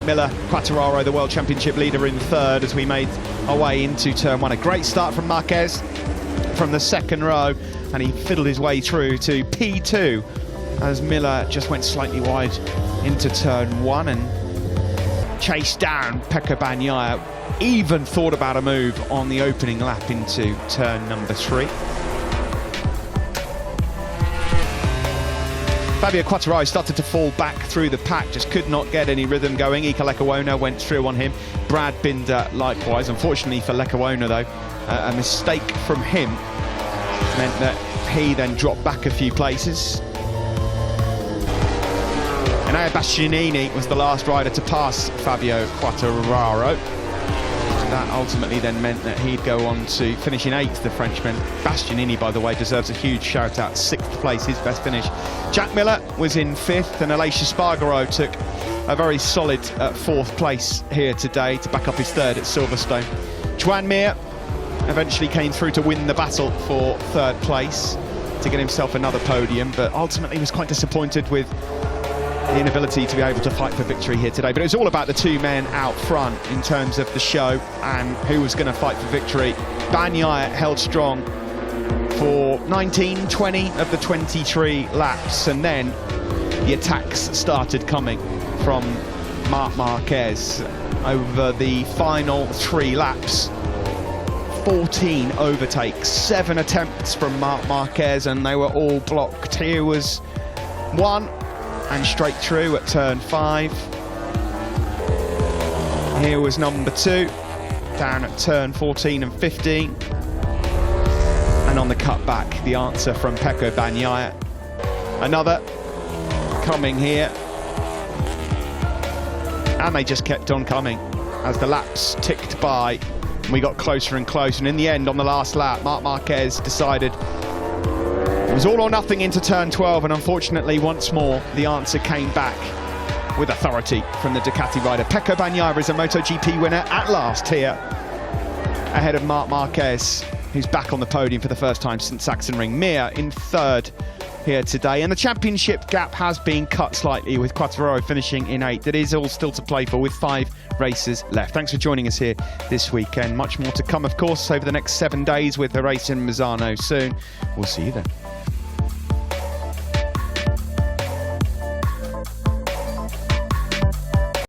Miller, Quartararo, the World Championship leader, in third as we made our way into turn one. A great start from Marquez from the second row, and he fiddled his way through to P2 as Miller just went slightly wide into turn one and chased down Pecco Bagnaia. Even thought about a move on the opening lap into turn number 3. Fabio Quartararo started to fall back through the pack, just could not get any rhythm going. Iker Lecuona went through on him, Brad Binder likewise. Unfortunately for Lecuona though, a mistake from him meant that he then dropped back a few places. And Bastianini was the last rider to pass Fabio Quartararo. That ultimately then meant that he'd go on to finish in 8th, the Frenchman. Bastianini, by the way, deserves a huge shout out. 6th place, his best finish. Jack Miller was in 5th, and Aleix Espargaro took a very solid 4th place here today to back up his 3rd at Silverstone. Joan Mir eventually came through to win the battle for 3rd place to get himself another podium, but ultimately was quite disappointed with the inability to be able to fight for victory here today. But it was all about the 2 men out front in terms of the show and who was going to fight for victory. Bagnaia held strong for 19, 20 of the 23 laps, and then the attacks started coming from Marc Marquez over the final 3 laps. 14 overtakes, 7 attempts from Marc Marquez, and they were all blocked. Here was one, and straight through at turn 5. Here was number 2, down at turn 14 and 15. And on the cutback, the answer from Pecco Bagnaia. Another coming here. And they just kept on coming as the laps ticked by. We got closer and closer, and in the end, on the last lap, Marc Marquez decided it was all or nothing into turn 12, and unfortunately, once more, the answer came back with authority from the Ducati rider. Pecco Bagnaia is a MotoGP winner at last here, ahead of Marc Marquez, who's back on the podium for the first time since Sachsenring. Mir in 3rd here today, and the championship gap has been cut slightly with Quartararo finishing in 8th. It is all still to play for with 5 races left. Thanks for joining us here this weekend. Much more to come, of course, over the next 7 days with the race in Misano soon. We'll see you then.